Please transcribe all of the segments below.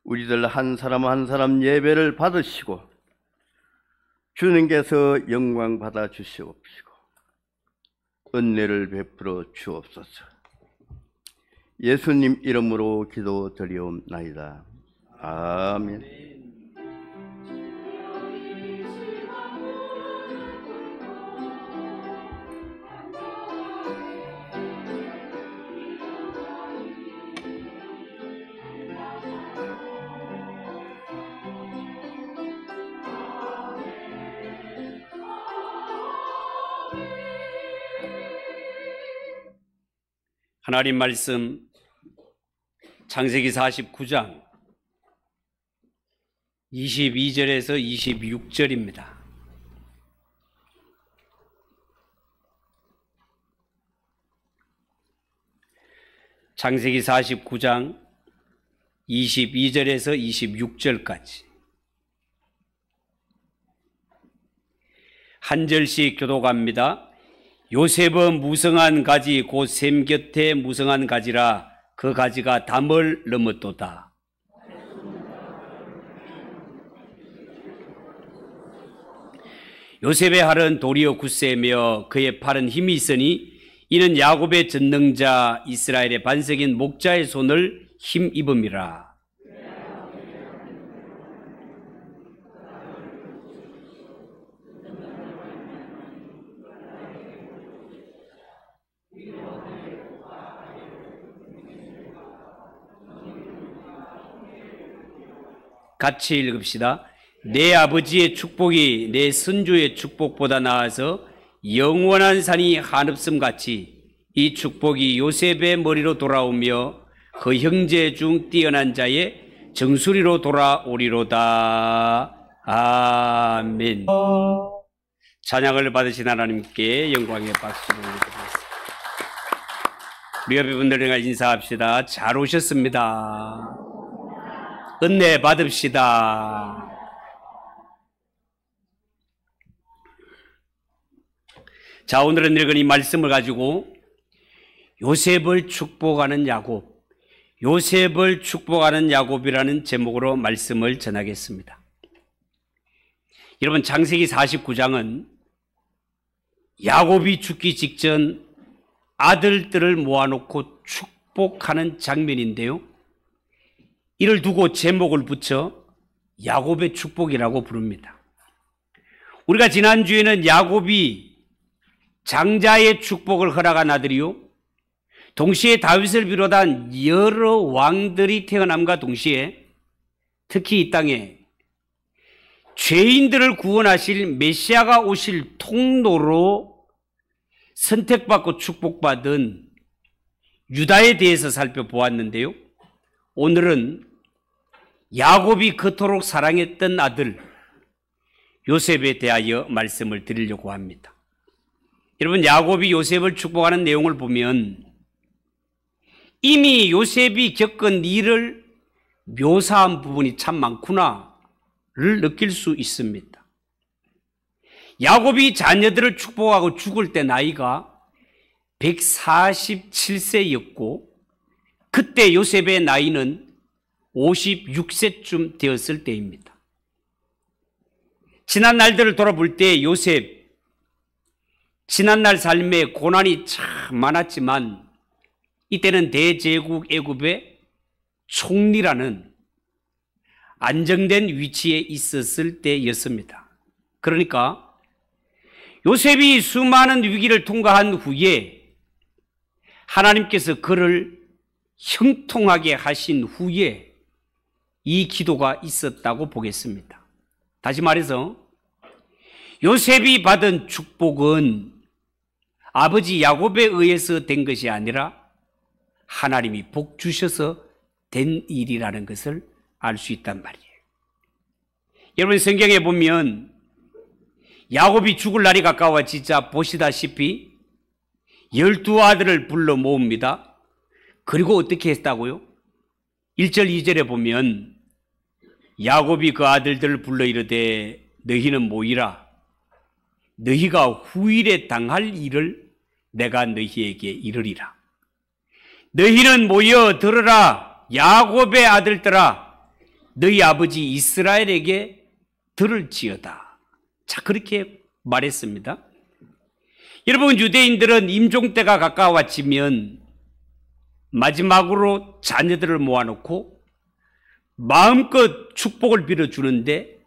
우리들 한 사람 한 사람 예배를 받으시고 주님께서 영광 받아 주시옵시고 은혜를 베풀어 주옵소서. 예수님 이름으로 기도드리옵나이다. 아멘. 하나님 말씀 창세기 49장 22절에서 26절입니다. 창세기 49장 22절에서 26절까지 한 절씩 교독합니다. 요셉은 무성한 가지 곧 샘 곁에 무성한 가지라 그 가지가 담을 넘었도다. 요셉의 팔은 도리어 굳세며 그의 팔은 힘이 있으니 이는 야곱의 전능자 이스라엘의 반석인 목자의 손을 힘입음이라. 같이 읽읍시다. 내 아버지의 축복이 내 선조의 축복보다 나아서 영원한 산이 한없음 같이 이 축복이 요셉의 머리로 돌아오며 그 형제 중 뛰어난 자의 정수리로 돌아오리로다. 아멘. 찬양을 받으신 하나님께 영광의 박수를 드리겠습니다. 우리 옆에 분들과 인사합시다. 잘 오셨습니다. 은혜 받읍시다. 자, 오늘은 읽은 이 말씀을 가지고 요셉을 축복하는 야곱, 요셉을 축복하는 야곱이라는 제목으로 말씀을 전하겠습니다. 여러분, 창세기 49장은 야곱이 죽기 직전 아들들을 모아놓고 축복하는 장면인데요, 이를 두고 제목을 붙여 야곱의 축복이라고 부릅니다. 우리가 지난주에는 야곱이 장자의 축복을 허락한 아들이요, 동시에 다윗을 비롯한 여러 왕들이 태어남과 동시에 특히 이 땅에 죄인들을 구원하실 메시아가 오실 통로로 선택받고 축복받은 유다에 대해서 살펴보았는데요, 오늘은 야곱이 그토록 사랑했던 아들 요셉에 대하여 말씀을 드리려고 합니다. 여러분, 야곱이 요셉을 축복하는 내용을 보면 이미 요셉이 겪은 일을 묘사한 부분이 참 많구나를 느낄 수 있습니다. 야곱이 자녀들을 축복하고 죽을 때 나이가 147세였고 그때 요셉의 나이는 56세쯤 되었을 때입니다. 지난 날들을 돌아볼 때 요셉, 지난날 삶에 고난이 참 많았지만 이때는 대제국 애굽의 총리라는 안정된 위치에 있었을 때였습니다. 그러니까 요셉이 수많은 위기를 통과한 후에 하나님께서 그를 형통하게 하신 후에 이 기도가 있었다고 보겠습니다. 다시 말해서 요셉이 받은 축복은 아버지 야곱에 의해서 된 것이 아니라 하나님이 복 주셔서 된 일이라는 것을 알 수 있단 말이에요. 여러분, 성경에 보면 야곱이 죽을 날이 가까워지자 보시다시피 12아들을 불러 모읍니다. 그리고 어떻게 했다고요? 1절 2절에 보면 야곱이 그 아들들을 불러 이르되 너희는 모이라. 너희가 후일에 당할 일을 내가 너희에게 이르리라. 너희는 모여 들으라. 야곱의 아들들아, 너희 아버지 이스라엘에게 들을지어다. 자, 그렇게 말했습니다. 여러분, 유대인들은 임종 때가 가까워지면 마지막으로 자녀들을 모아놓고 마음껏 축복을 빌어주는데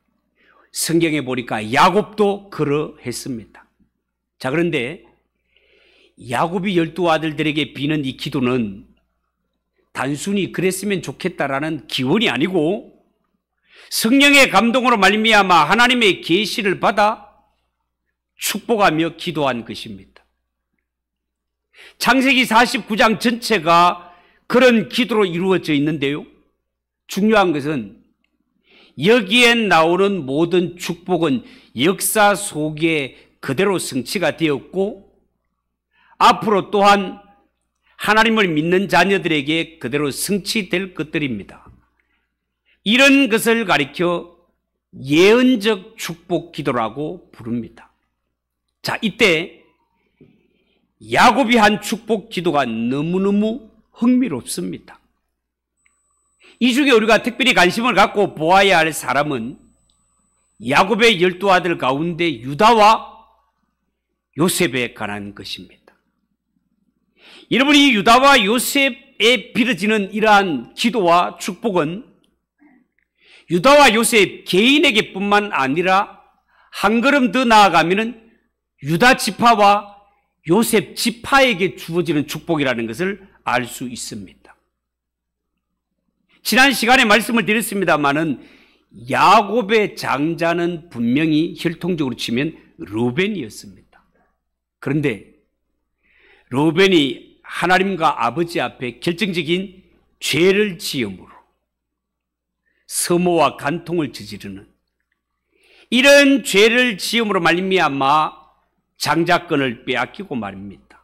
성경에 보니까 야곱도 그러했습니다. 자, 그런데 야곱이 12아들들에게 비는 이 기도는 단순히 그랬으면 좋겠다라는 기원이 아니고 성령의 감동으로 말미암아 하나님의 계시를 받아 축복하며 기도한 것입니다. 창세기 49장 전체가 그런 기도로 이루어져 있는데요. 중요한 것은 여기에 나오는 모든 축복은 역사 속에 그대로 성취가 되었고 앞으로 또한 하나님을 믿는 자녀들에게 그대로 성취될 것들입니다. 이런 것을 가리켜 예언적 축복 기도라고 부릅니다. 자, 이때 야곱이 한 축복 기도가 너무너무 흥미롭습니다. 이 중에 우리가 특별히 관심을 갖고 보아야 할 사람은 야곱의 12아들 가운데 유다와 요셉에 관한 것입니다. 여러분, 이 유다와 요셉에 빌어지는 이러한 기도와 축복은 유다와 요셉 개인에게 뿐만 아니라 한 걸음 더 나아가면은 유다 지파와 요셉 지파에게 주어지는 축복이라는 것을 알 수 있습니다. 지난 시간에 말씀을 드렸습니다마는 야곱의 장자는 분명히 혈통적으로 치면 르우벤이었습니다. 그런데 르우벤이 하나님과 아버지 앞에 결정적인 죄를 지음으로 서모와 간통을 저지르는 이런 죄를 지음으로 말미암아 장자권을 빼앗기고 말입니다.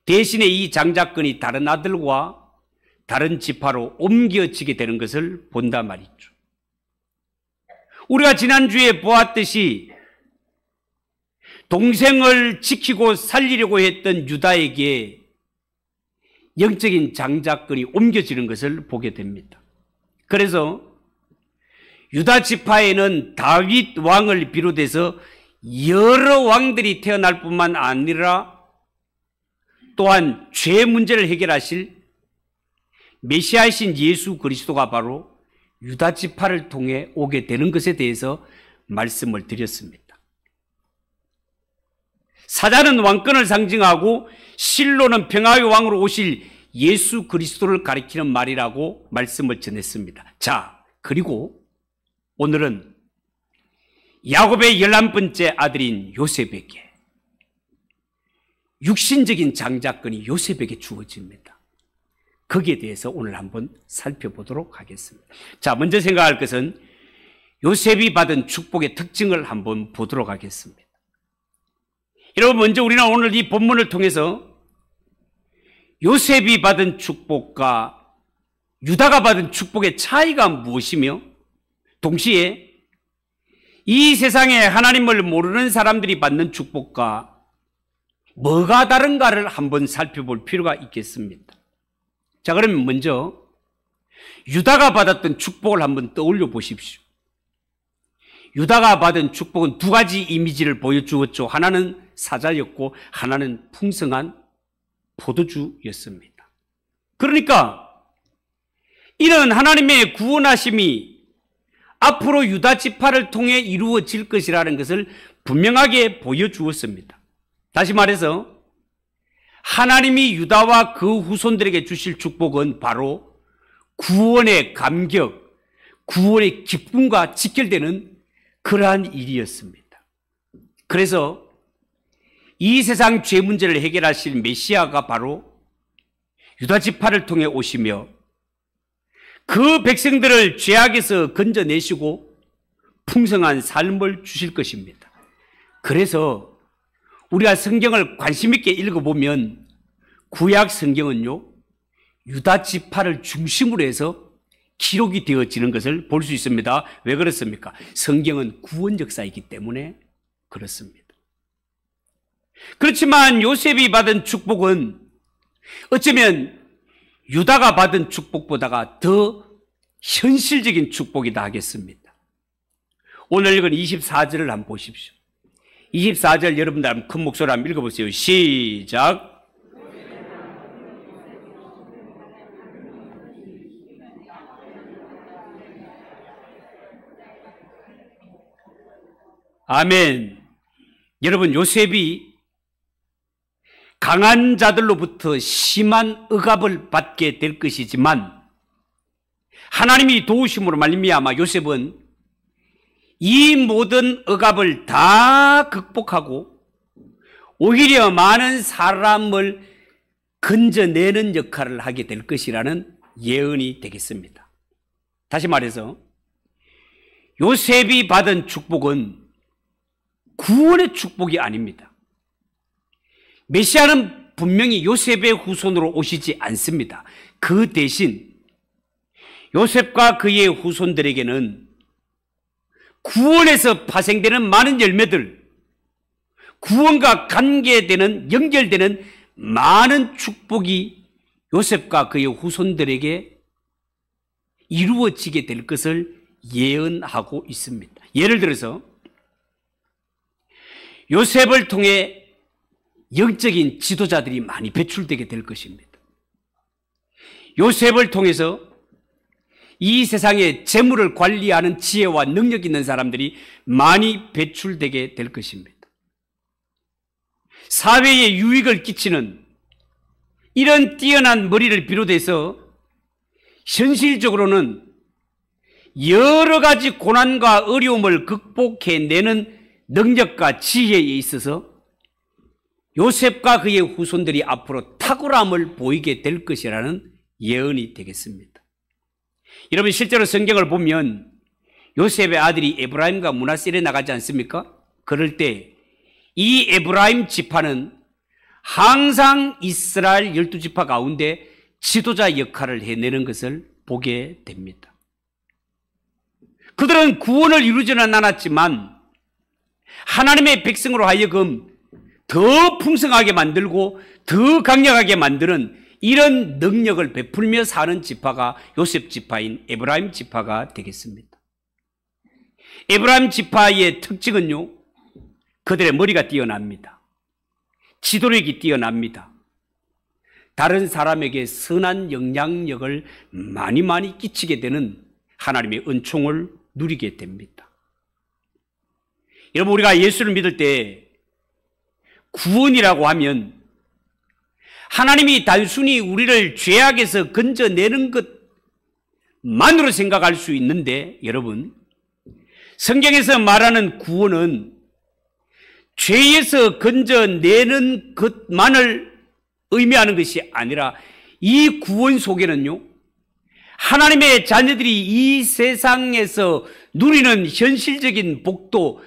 대신에 이 장자권이 다른 아들과 다른 지파로 옮겨지게 되는 것을 본다 말이죠. 우리가 지난주에 보았듯이 동생을 지키고 살리려고 했던 유다에게 영적인 장자권이 옮겨지는 것을 보게 됩니다. 그래서 유다 지파에는 다윗 왕을 비롯해서 여러 왕들이 태어날 뿐만 아니라 또한 죄 문제를 해결하실 메시아이신 예수 그리스도가 바로 유다 지파를 통해 오게 되는 것에 대해서 말씀을 드렸습니다. 사자는 왕권을 상징하고 실로는 평화의 왕으로 오실 예수 그리스도를 가리키는 말이라고 말씀을 전했습니다. 자, 그리고 오늘은 야곱의 11번째 아들인 요셉에게 육신적인 장자권이 요셉에게 주어집니다. 거기에 대해서 오늘 한번 살펴보도록 하겠습니다. 자, 먼저 생각할 것은 요셉이 받은 축복의 특징을 한번 보도록 하겠습니다. 여러분, 먼저 우리는 오늘 이 본문을 통해서 요셉이 받은 축복과 유다가 받은 축복의 차이가 무엇이며 동시에 이 세상에 하나님을 모르는 사람들이 받는 축복과 뭐가 다른가를 한번 살펴볼 필요가 있겠습니다. 자, 그러면 먼저 유다가 받았던 축복을 한번 떠올려 보십시오. 유다가 받은 축복은 두 가지 이미지를 보여주었죠. 하나는 사자였고 하나는 풍성한 포도주였습니다. 그러니까 이런 하나님의 구원하심이 앞으로 유다 지파를 통해 이루어질 것이라는 것을 분명하게 보여주었습니다. 다시 말해서 하나님이 유다와 그 후손들에게 주실 축복은 바로 구원의 감격, 구원의 기쁨과 직결되는 그러한 일이었습니다. 그래서 이 세상 죄 문제를 해결하실 메시아가 바로 유다 지파를 통해 오시며 그 백성들을 죄악에서 건져내시고 풍성한 삶을 주실 것입니다. 그래서 우리가 성경을 관심 있게 읽어보면 구약 성경은요, 유다 지파를 중심으로 해서 기록이 되어지는 것을 볼 수 있습니다. 왜 그렇습니까? 성경은 구원 역사이기 때문에 그렇습니다. 그렇지만 요셉이 받은 축복은 어쩌면 유다가 받은 축복보다가 더 현실적인 축복이다 하겠습니다. 오늘 읽은 24절을 한번 보십시오. 24절 여러분들 한번 큰 목소리로 한번 읽어보세요. 시작. 아멘. 여러분, 요셉이 강한 자들로부터 심한 억압을 받게 될 것이지만 하나님이 도우심으로 말미암아 요셉은 이 모든 억압을 다 극복하고 오히려 많은 사람을 건져내는 역할을 하게 될 것이라는 예언이 되겠습니다. 다시 말해서 요셉이 받은 축복은 구원의 축복이 아닙니다. 메시아는 분명히 요셉의 후손으로 오시지 않습니다. 그 대신 요셉과 그의 후손들에게는 구원에서 파생되는 많은 열매들, 구원과 관계되는, 연결되는 많은 축복이 요셉과 그의 후손들에게 이루어지게 될 것을 예언하고 있습니다. 예를 들어서 요셉을 통해 영적인 지도자들이 많이 배출되게 될 것입니다. 요셉을 통해서 이 세상에 재물을 관리하는 지혜와 능력 있는 사람들이 많이 배출되게 될 것입니다. 사회에 유익을 끼치는 이런 뛰어난 머리를 비롯해서 현실적으로는 여러 가지 고난과 어려움을 극복해내는 능력과 지혜에 있어서 요셉과 그의 후손들이 앞으로 탁월함을 보이게 될 것이라는 예언이 되겠습니다. 여러분, 실제로 성경을 보면 요셉의 아들이 에브라임과 므낫셀에 나가지 않습니까? 그럴 때 이 에브라임 지파는 항상 이스라엘 12지파 가운데 지도자 역할을 해내는 것을 보게 됩니다. 그들은 구원을 이루지는 않았지만 하나님의 백성으로 하여금 더 풍성하게 만들고 더 강력하게 만드는 이런 능력을 베풀며 사는 지파가 요셉 지파인 에브라임 지파가 되겠습니다. 에브라임 지파의 특징은요, 그들의 머리가 뛰어납니다. 지도력이 뛰어납니다. 다른 사람에게 선한 영향력을 많이 끼치게 되는 하나님의 은총을 누리게 됩니다. 여러분, 우리가 예수를 믿을 때 구원이라고 하면 하나님이 단순히 우리를 죄악에서 건져내는 것만으로 생각할 수 있는데, 여러분, 성경에서 말하는 구원은 죄에서 건져내는 것만을 의미하는 것이 아니라 이 구원 속에는요, 하나님의 자녀들이 이 세상에서 누리는 현실적인 복도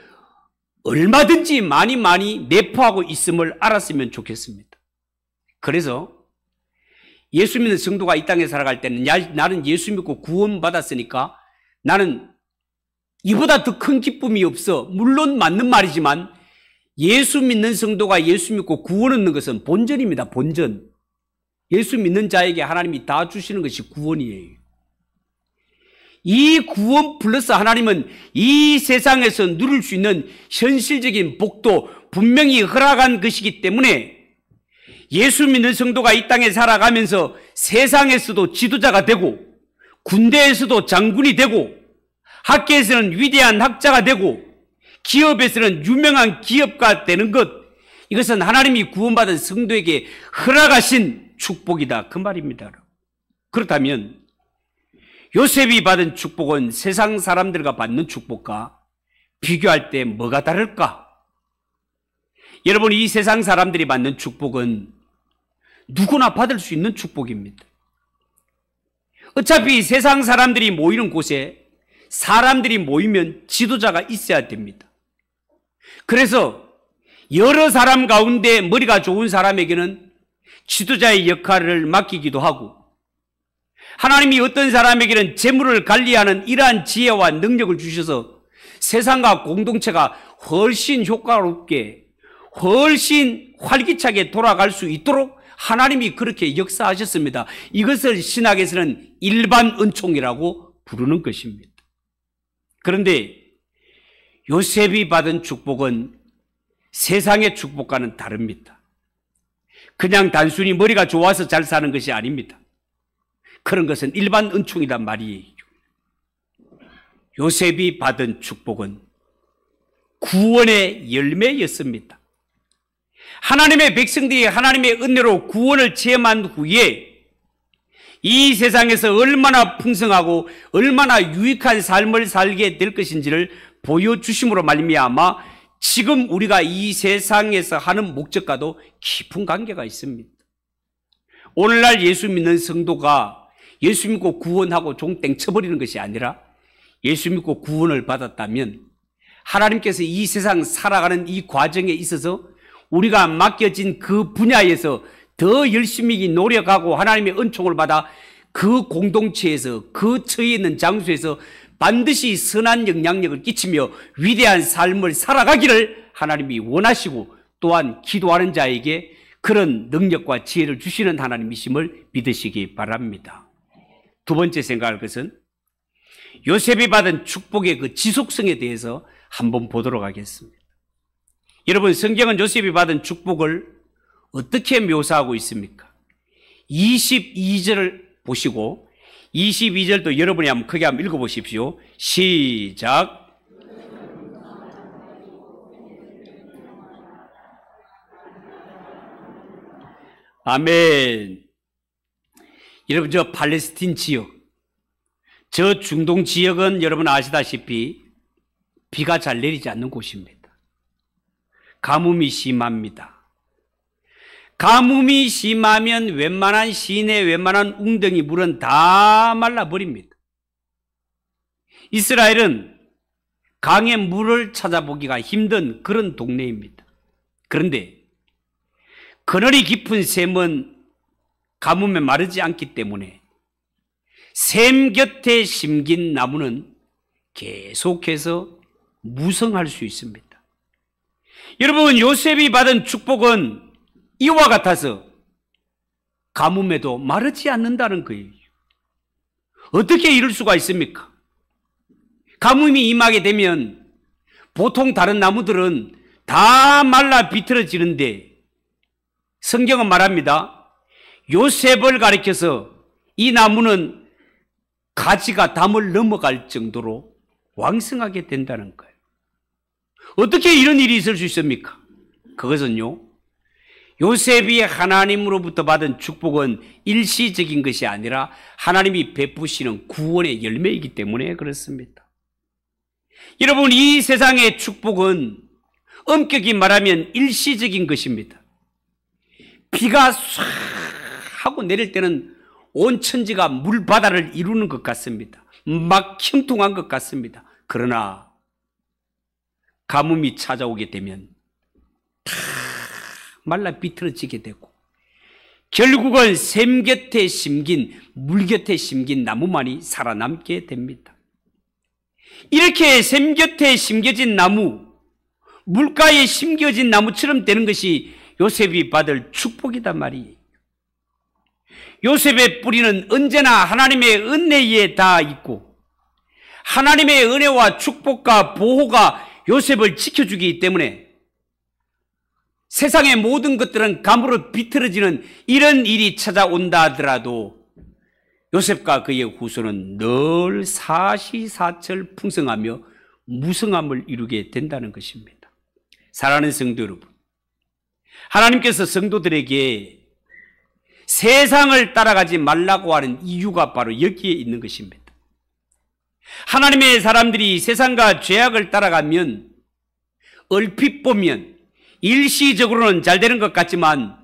얼마든지 많이 내포하고 있음을 알았으면 좋겠습니다. 그래서 예수 믿는 성도가 이 땅에 살아갈 때는 나는 예수 믿고 구원받았으니까 나는 이보다 더 큰 기쁨이 없어. 물론 맞는 말이지만 예수 믿는 성도가 예수 믿고 구원 얻는 것은 본전입니다. 본전. 예수 믿는 자에게 하나님이 다 주시는 것이 구원이에요. 이 구원 플러스 하나님은 이 세상에서 누릴 수 있는 현실적인 복도 분명히 허락한 것이기 때문에 예수 믿는 성도가 이 땅에 살아가면서 세상에서도 지도자가 되고 군대에서도 장군이 되고 학계에서는 위대한 학자가 되고 기업에서는 유명한 기업가 되는 것, 이것은 하나님이 구원받은 성도에게 허락하신 축복이다, 그 말입니다. 그렇다면 요셉이 받은 축복은 세상 사람들과 받는 축복과 비교할 때 뭐가 다를까? 여러분, 이 세상 사람들이 받는 축복은 누구나 받을 수 있는 축복입니다. 어차피 세상 사람들이 모이는 곳에 사람들이 모이면 지도자가 있어야 됩니다. 그래서 여러 사람 가운데 머리가 좋은 사람에게는 지도자의 역할을 맡기기도 하고, 하나님이 어떤 사람에게는 재물을 관리하는 이러한 지혜와 능력을 주셔서 세상과 공동체가 훨씬 효과롭게, 훨씬 활기차게 돌아갈 수 있도록 하나님이 그렇게 역사하셨습니다. 이것을 신학에서는 일반 은총이라고 부르는 것입니다. 그런데 요셉이 받은 축복은 세상의 축복과는 다릅니다. 그냥 단순히 머리가 좋아서 잘 사는 것이 아닙니다. 그런 것은 일반 은총이란 말이에요. 요셉이 받은 축복은 구원의 열매였습니다. 하나님의 백성들이 하나님의 은혜로 구원을 체험한 후에 이 세상에서 얼마나 풍성하고 얼마나 유익한 삶을 살게 될 것인지를 보여주심으로 말미암아 지금 우리가 이 세상에서 하는 목적과도 깊은 관계가 있습니다. 오늘날 예수 믿는 성도가 예수 믿고 구원하고 종땡 쳐버리는 것이 아니라 예수 믿고 구원을 받았다면 하나님께서 이 세상 살아가는 이 과정에 있어서 우리가 맡겨진 그 분야에서 더 열심히 노력하고 하나님의 은총을 받아 그 공동체에서 그 처해 있는 장소에서 반드시 선한 영향력을 끼치며 위대한 삶을 살아가기를 하나님이 원하시고 또한 기도하는 자에게 그런 능력과 지혜를 주시는 하나님이심을 믿으시기 바랍니다. 두 번째 생각할 것은 요셉이 받은 축복의 그 지속성에 대해서 한번 보도록 하겠습니다. 여러분, 성경은 요셉이 받은 축복을 어떻게 묘사하고 있습니까? 22절을 보시고 22절도 여러분이 한번 크게 한번 읽어보십시오. 시작. 아멘. 여러분, 저 팔레스틴 지역, 저 중동 지역은 여러분 아시다시피 비가 잘 내리지 않는 곳입니다. 가뭄이 심합니다. 가뭄이 심하면 웬만한 시내 웬만한 웅덩이 물은 다 말라버립니다. 이스라엘은 강의 물을 찾아보기가 힘든 그런 동네입니다. 그런데 그늘이 깊은 샘은 가뭄에 마르지 않기 때문에 샘 곁에 심긴 나무는 계속해서 무성할 수 있습니다. 여러분, 요셉이 받은 축복은 이와 같아서 가뭄에도 마르지 않는다는 거예요. 어떻게 이럴 수가 있습니까? 가뭄이 임하게 되면 보통 다른 나무들은 다 말라 비틀어지는데 성경은 말합니다. 요셉을 가리켜서 이 나무는 가지가 담을 넘어갈 정도로 왕성하게 된다는 거예요. 어떻게 이런 일이 있을 수 있습니까? 그것은요, 요셉이 하나님으로부터 받은 축복은 일시적인 것이 아니라 하나님이 베푸시는 구원의 열매이기 때문에 그렇습니다. 여러분, 이 세상의 축복은 엄격히 말하면 일시적인 것입니다. 비가 唰 하고 내릴 때는 온 천지가 물바다를 이루는 것 같습니다. 막 형통한 것 같습니다. 그러나 가뭄이 찾아오게 되면 다 말라 비틀어지게 되고 결국은 샘 곁에 심긴, 물 곁에 심긴 나무만이 살아남게 됩니다. 이렇게 샘 곁에 심겨진 나무, 물가에 심겨진 나무처럼 되는 것이 요셉이 받을 축복이단 말이에요. 요셉의 뿌리는 언제나 하나님의 은혜에 닿아 있고 하나님의 은혜와 축복과 보호가 요셉을 지켜주기 때문에 세상의 모든 것들은 가물어 비틀어지는 이런 일이 찾아온다 하더라도 요셉과 그의 후손은 늘 사시사철 풍성하며 무성함을 이루게 된다는 것입니다. 사랑하는 성도 여러분, 하나님께서 성도들에게 세상을 따라가지 말라고 하는 이유가 바로 여기에 있는 것입니다. 하나님의 사람들이 세상과 죄악을 따라가면 얼핏 보면 일시적으로는 잘 되는 것 같지만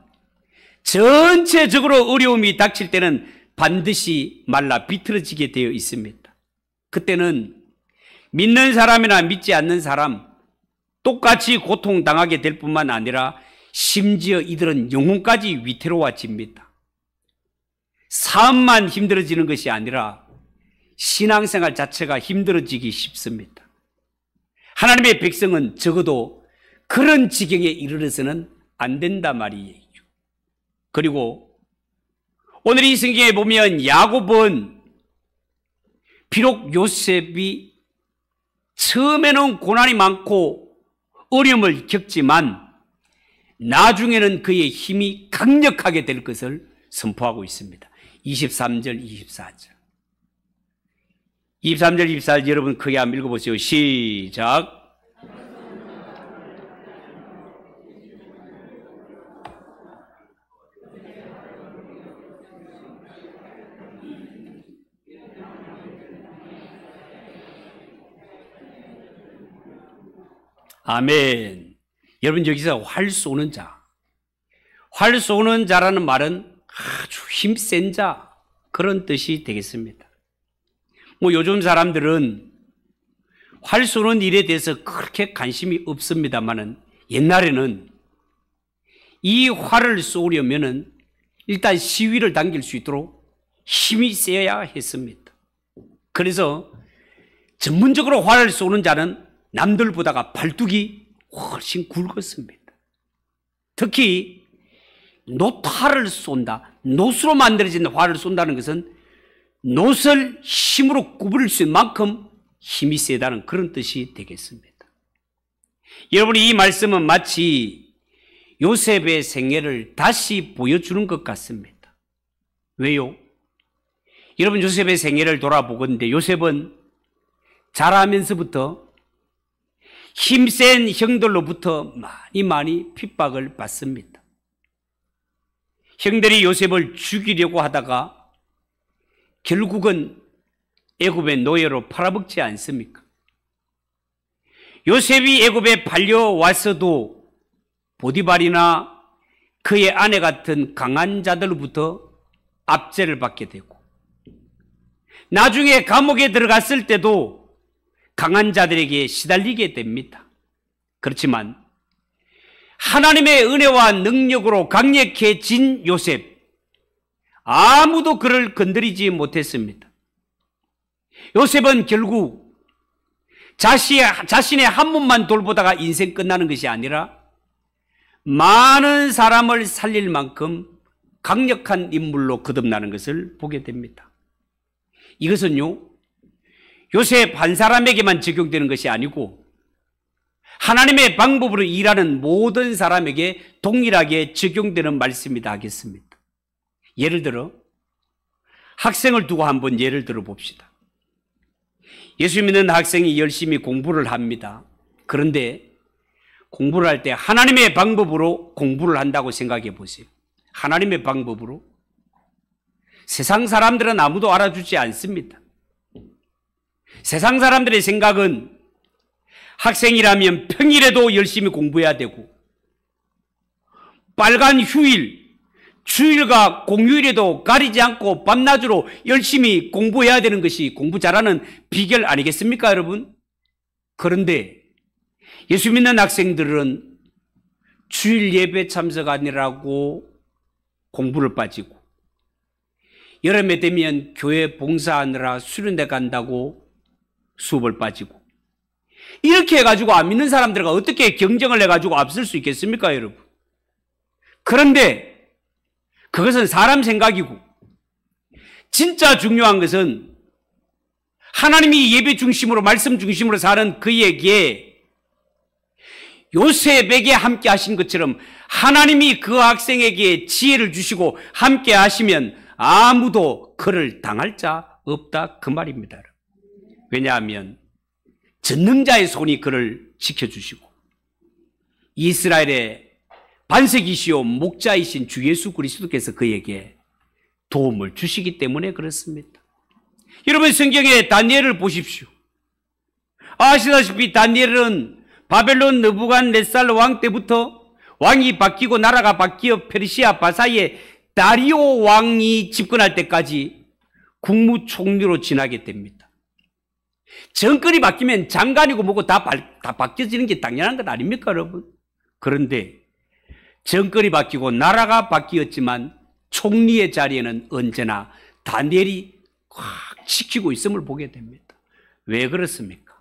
전체적으로 어려움이 닥칠 때는 반드시 말라 비틀어지게 되어 있습니다. 그때는 믿는 사람이나 믿지 않는 사람 똑같이 고통당하게 될 뿐만 아니라 심지어 이들은 영혼까지 위태로워집니다. 삶만 힘들어지는 것이 아니라 신앙생활 자체가 힘들어지기 쉽습니다. 하나님의 백성은 적어도 그런 지경에 이르러서는 안 된단 말이에요. 그리고 오늘 이 성경에 보면 야곱은 비록 요셉이 처음에는 고난이 많고 어려움을 겪지만 나중에는 그의 힘이 강력하게 될 것을 선포하고 있습니다. 23절, 24절. 23절, 24절 여러분 크게 한번 읽어보세요. 시작. 아멘. 여러분 여기서 활 쏘는 자. 활 쏘는 자라는 말은 아주 힘센 자 그런 뜻이 되겠습니다. 뭐 요즘 사람들은 활 쏘는 일에 대해서 그렇게 관심이 없습니다만은 옛날에는 이 활을 쏘려면은 일단 시위를 당길 수 있도록 힘이 세야 했습니다. 그래서 전문적으로 활을 쏘는 자는 남들보다가 발뚝이 훨씬 굵었습니다. 특히 놋화를 쏜다. 놋으로 만들어진 활을 쏜다는 것은 놋을 힘으로 구부릴 수 있는 만큼 힘이 세다는 그런 뜻이 되겠습니다. 여러분이 이 말씀은 마치 요셉의 생애를 다시 보여주는 것 같습니다. 왜요? 여러분 요셉의 생애를 돌아보건대 요셉은 자라면서부터 힘센 형들로부터 많이 핍박을 받습니다. 형들이 요셉을 죽이려고 하다가 결국은 애굽의 노예로 팔아먹지 않습니까? 요셉이 애굽에 팔려와서도 보디발이나 그의 아내 같은 강한 자들로부터 압제를 받게 되고 나중에 감옥에 들어갔을 때도 강한 자들에게 시달리게 됩니다. 그렇지만 하나님의 은혜와 능력으로 강력해진 요셉, 아무도 그를 건드리지 못했습니다. 요셉은 결국 자신의 한 몸만 돌보다가 인생 끝나는 것이 아니라 많은 사람을 살릴 만큼 강력한 인물로 거듭나는 것을 보게 됩니다. 이것은요, 요셉 한 사람에게만 적용되는 것이 아니고 하나님의 방법으로 일하는 모든 사람에게 동일하게 적용되는 말씀이다 하겠습니다. 예를 들어 학생을 두고 한번 예를 들어 봅시다. 예수 믿는 학생이 열심히 공부를 합니다. 그런데 공부를 할 때 하나님의 방법으로 공부를 한다고 생각해 보세요. 하나님의 방법으로. 세상 사람들은 아무도 알아주지 않습니다. 세상 사람들의 생각은 학생이라면 평일에도 열심히 공부해야 되고 빨간 휴일, 주일과 공휴일에도 가리지 않고 밤낮으로 열심히 공부해야 되는 것이 공부 잘하는 비결 아니겠습니까, 여러분? 그런데 예수 믿는 학생들은 주일 예배 참석하느라고 공부를 빠지고 여름에 되면 교회 봉사하느라 수련회 간다고 수업을 빠지고 이렇게 해가지고 안 믿는 사람들과 어떻게 경쟁을 해가지고 앞설 수 있겠습니까, 여러분? 그런데 그것은 사람 생각이고 진짜 중요한 것은 하나님이 예배 중심으로 말씀 중심으로 사는 그에게 요셉에게 함께 하신 것처럼 하나님이 그 학생에게 지혜를 주시고 함께 하시면 아무도 그를 당할 자 없다 그 말입니다. 왜냐하면 전능자의 손이 그를 지켜주시고 이스라엘의 반석이시오 목자이신 주 예수 그리스도께서 그에게 도움을 주시기 때문에 그렇습니다. 여러분 성경에 다니엘을 보십시오. 아시다시피 다니엘은 바벨론 느부갓네살 왕 때부터 왕이 바뀌고 나라가 바뀌어 페르시아 바사의 다리오 왕이 집권할 때까지 국무총리로 지나게 됩니다. 정권이 바뀌면 장관이고 뭐고 다 바뀌어지는 게 당연한 것 아닙니까, 여러분? 그런데 정권이 바뀌고 나라가 바뀌었지만 총리의 자리에는 언제나 다니엘이 확 지키고 있음을 보게 됩니다. 왜 그렇습니까?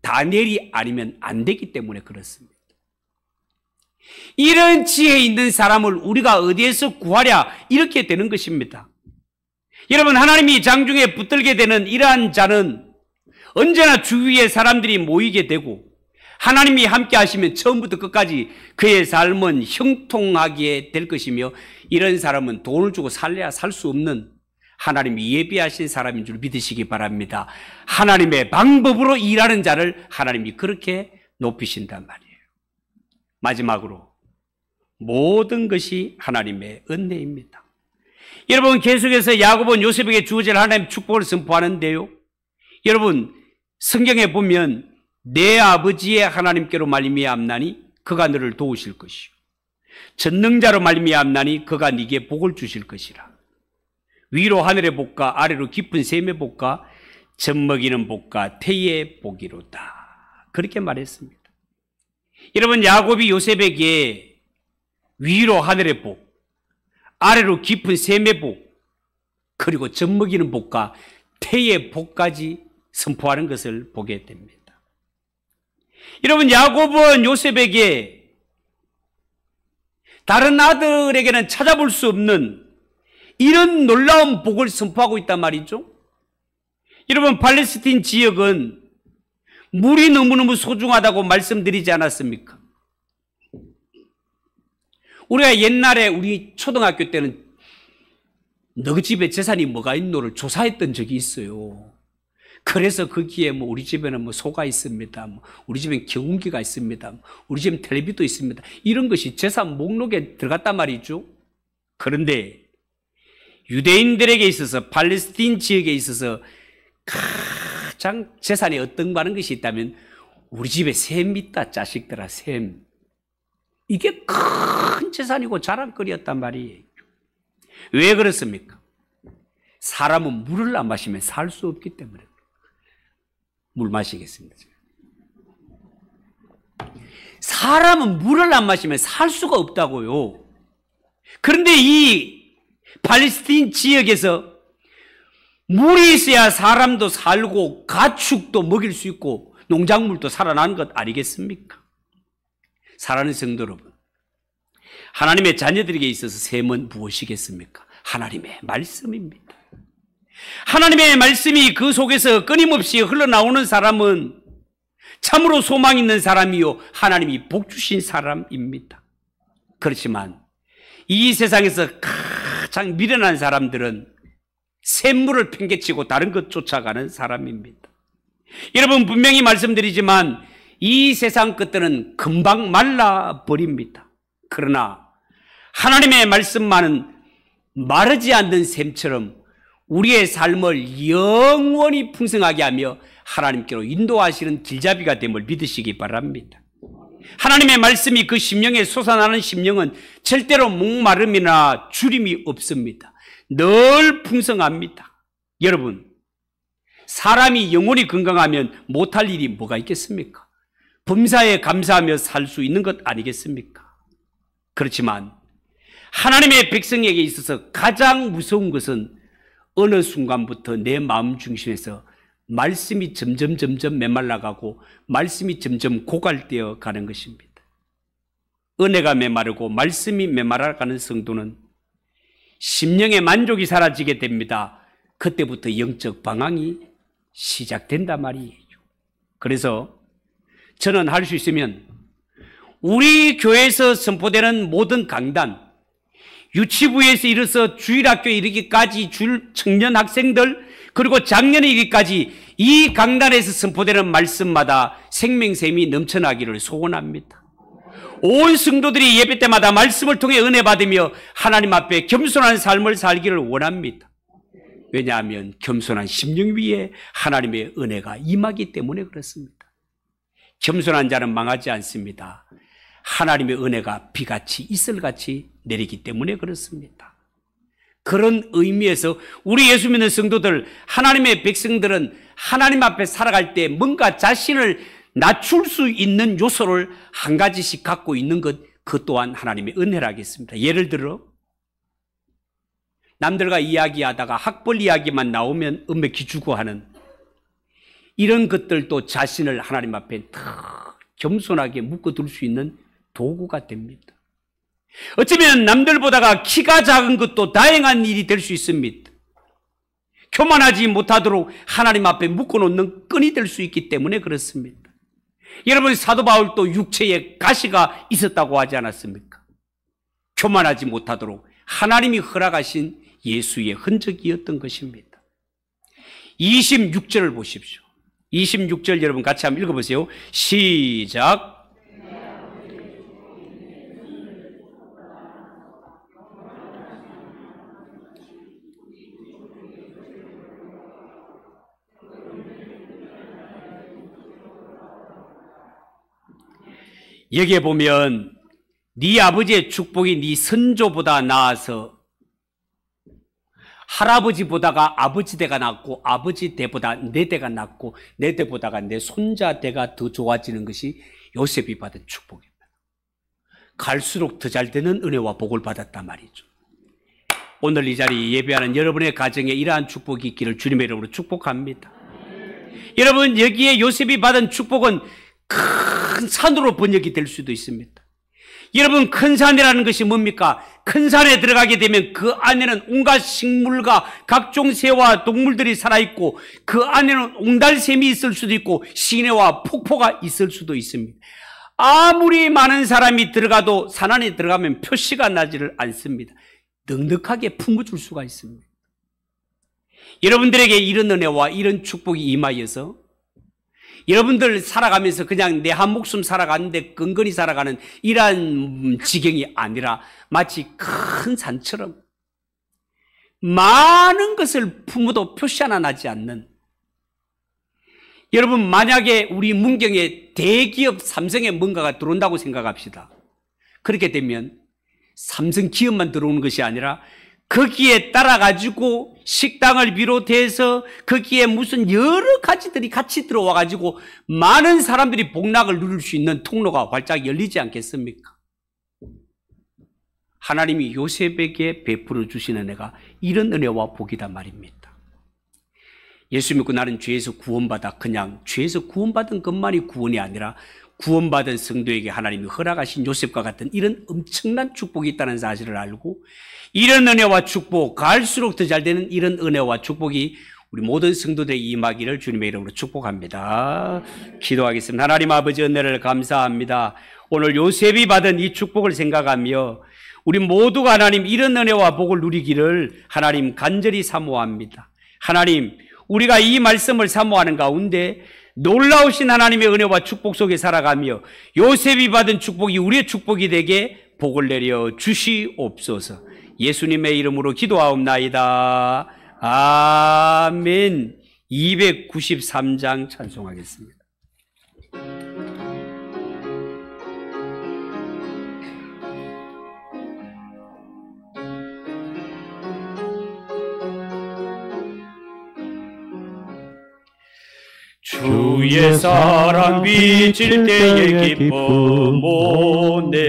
다니엘이 아니면 안 되기 때문에 그렇습니다. 이런 지혜 있는 사람을 우리가 어디에서 구하랴 이렇게 되는 것입니다. 여러분, 하나님이 장중에 붙들게 되는 이러한 자는 언제나 주위에 사람들이 모이게 되고 하나님이 함께 하시면 처음부터 끝까지 그의 삶은 형통하게 될 것이며, 이런 사람은 돈을 주고 살래야 살 수 없는 하나님이 예비하신 사람인 줄 믿으시기 바랍니다. 하나님의 방법으로 일하는 자를 하나님이 그렇게 높이신단 말이에요. 마지막으로 모든 것이 하나님의 은혜입니다. 여러분, 계속해서 야곱은 요셉에게 주어질 하나님의 축복을 선포하는데요, 여러분, 성경에 보면 내 아버지의 하나님께로 말미암나니 그가 너를 도우실 것이요 전능자로 말미암나니 그가 네게 복을 주실 것이라. 위로 하늘의 복과 아래로 깊은 샘의 복과 젖먹이는 복과 태의 복이로다. 그렇게 말했습니다. 여러분, 야곱이 요셉에게 위로 하늘의 복, 아래로 깊은 샘의 복, 그리고 젖먹이는 복과 태의 복까지 선포하는 것을 보게 됩니다. 여러분, 야곱은 요셉에게 다른 아들에게는 찾아볼 수 없는 이런 놀라운 복을 선포하고 있단 말이죠. 여러분, 팔레스틴 지역은 물이 너무너무 소중하다고 말씀드리지 않았습니까? 우리가 옛날에 우리 초등학교 때는 너 집에 재산이 뭐가 있노를 조사했던 적이 있어요. 그래서 거기에 우리 집에는 소가 있습니다, 우리 집엔 경운기가 있습니다, 우리 집엔 텔레비도 있습니다, 이런 것이 재산 목록에 들어갔단 말이죠. 그런데 유대인들에게 있어서, 팔레스틴 지역에 있어서 가장 재산이 어떤가는 것이 있다면 우리 집에 샘 있다, 자식들아, 샘. 이게 큰 재산이고 자랑거리였단 말이에요. 왜 그렇습니까? 사람은 물을 안 마시면 살 수 없기 때문에. 물 마시겠습니다. 사람은 물을 안 마시면 살 수가 없다고요. 그런데 이 팔레스틴 지역에서 물이 있어야 사람도 살고 가축도 먹일 수 있고 농작물도 살아나는 것 아니겠습니까? 사랑하는 성도 여러분, 하나님의 자녀들에게 있어서 셈은 무엇이겠습니까? 하나님의 말씀입니다. 하나님의 말씀이 그 속에서 끊임없이 흘러나오는 사람은 참으로 소망 있는 사람이요 하나님이 복 주신 사람입니다. 그렇지만 이 세상에서 가장 미련한 사람들은 샘물을 팽개치고 다른 것 쫓아가는 사람입니다. 여러분, 분명히 말씀드리지만 이 세상 것들은 금방 말라버립니다. 그러나 하나님의 말씀만은 마르지 않는 샘처럼 우리의 삶을 영원히 풍성하게 하며 하나님께로 인도하시는 길잡이가 됨을 믿으시기 바랍니다. 하나님의 말씀이 그 심령에 솟아나는 심령은 절대로 목마름이나 주림이 없습니다. 늘 풍성합니다. 여러분, 사람이 영혼이 건강하면 못할 일이 뭐가 있겠습니까? 범사에 감사하며 살 수 있는 것 아니겠습니까? 그렇지만 하나님의 백성에게 있어서 가장 무서운 것은 어느 순간부터 내 마음 중심에서 말씀이 점점 메말라가고 말씀이 점점 고갈되어 가는 것입니다. 은혜가 메마르고 말씀이 메말라가는 성도는 심령의 만족이 사라지게 됩니다. 그때부터 영적 방황이 시작된단 말이에요. 그래서 저는 할 수 있으면 우리 교회에서 선포되는 모든 강단, 유치부에서 이르러서 주일학교에 이르기까지 청년 학생들 그리고 작년에 이르기까지 이 강단에서 선포되는 말씀마다 생명샘이 넘쳐나기를 소원합니다. 온 성도들이 예배 때마다 말씀을 통해 은혜 받으며 하나님 앞에 겸손한 삶을 살기를 원합니다. 왜냐하면 겸손한 심령 위에 하나님의 은혜가 임하기 때문에 그렇습니다. 겸손한 자는 망하지 않습니다. 하나님의 은혜가 비같이 이슬같이 내리기 때문에 그렇습니다. 그런 의미에서 우리 예수 믿는 성도들, 하나님의 백성들은 하나님 앞에 살아갈 때 뭔가 자신을 낮출 수 있는 요소를 한 가지씩 갖고 있는 것, 그 또한 하나님의 은혜라겠습니다. 예를 들어 남들과 이야기하다가 학벌 이야기만 나오면 음에 기주고 하는 이런 것들도 자신을 하나님 앞에 탁 겸손하게 묶어둘 수 있는 도구가 됩니다. 어쩌면 남들보다가 키가 작은 것도 다행한 일이 될 수 있습니다. 교만하지 못하도록 하나님 앞에 묶어놓는 끈이 될 수 있기 때문에 그렇습니다. 여러분, 사도 바울도 육체에 가시가 있었다고 하지 않았습니까? 교만하지 못하도록 하나님이 허락하신 예수의 흔적이었던 것입니다. 26절을 보십시오. 26절 여러분 같이 한번 읽어보세요. 시작. 여기에 보면 네 아버지의 축복이 네 선조보다 나아서 할아버지보다가 아버지 대가 낫고 아버지 대보다 내 대가 낫고 내 대보다가 내 손자 대가 더 좋아지는 것이 요셉이 받은 축복입니다. 갈수록 더 잘 되는 은혜와 복을 받았단 말이죠. 오늘 이 자리에 예배하는 여러분의 가정에 이러한 축복이 있기를 주님의 이름으로 축복합니다. 여러분, 여기에 요셉이 받은 축복은 큰 산으로 번역이 될 수도 있습니다. 여러분, 큰 산이라는 것이 뭡니까? 큰 산에 들어가게 되면 그 안에는 온갖 식물과 각종 새와 동물들이 살아있고 그 안에는 옹달샘이 있을 수도 있고 시내와 폭포가 있을 수도 있습니다. 아무리 많은 사람이 들어가도 산 안에 들어가면 표시가 나지를 않습니다. 넉넉하게 품어줄 수가 있습니다. 여러분들에게 이런 은혜와 이런 축복이 임하여서 여러분들 살아가면서 그냥 내 한 목숨 살아가는데 끈끈이 살아가는 이러한 지경이 아니라 마치 큰 산처럼 많은 것을 품어도 표시 하나 나지 않는, 여러분 만약에 우리 문경에 대기업 삼성에 뭔가가 들어온다고 생각합시다. 그렇게 되면 삼성 기업만 들어오는 것이 아니라 거기에 따라가지고 식당을 비롯해서 거기에 무슨 여러 가지들이 같이 들어와가지고 많은 사람들이 복락을 누릴 수 있는 통로가 활짝 열리지 않겠습니까? 하나님이 요셉에게 베풀어 주시는 은혜가 이런 은혜와 복이다 말입니다. 예수 믿고 나는 죄에서 구원받아, 그냥 죄에서 구원받은 것만이 구원이 아니라 구원받은 성도에게 하나님이 허락하신 요셉과 같은 이런 엄청난 축복이 있다는 사실을 알고, 이런 은혜와 축복, 갈수록 더 잘 되는 이런 은혜와 축복이 우리 모든 성도들에게 임하기를 주님의 이름으로 축복합니다. 기도하겠습니다. 하나님 아버지, 은혜를 감사합니다. 오늘 요셉이 받은 이 축복을 생각하며 우리 모두가 하나님 이런 은혜와 복을 누리기를 하나님 간절히 사모합니다. 하나님, 우리가 이 말씀을 사모하는 가운데 놀라우신 하나님의 은혜와 축복 속에 살아가며 요셉이 받은 축복이 우리의 축복이 되게 복을 내려 주시옵소서. 예수님의 이름으로 기도하옵나이다. 아멘. 293장 찬송하겠습니다. 주의 사랑 비칠 때의 기쁨 오네,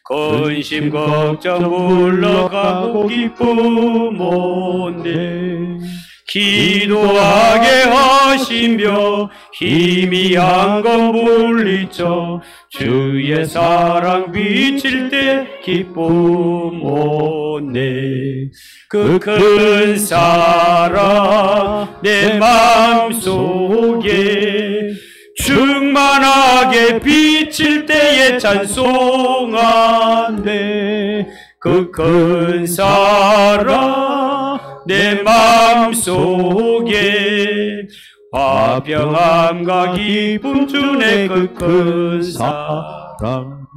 근심 걱정 물러가고 기쁨 오네, 기도하게 하시며 희미한 것 물리쳐 주의 사랑 비칠 때 기쁨 오네. 그 큰 사랑 내 마음속에 충만하게 비칠 때에 찬송하네. 그 큰 사랑 내 마음속에 화평함과 기쁨 주네. 그 큰 사랑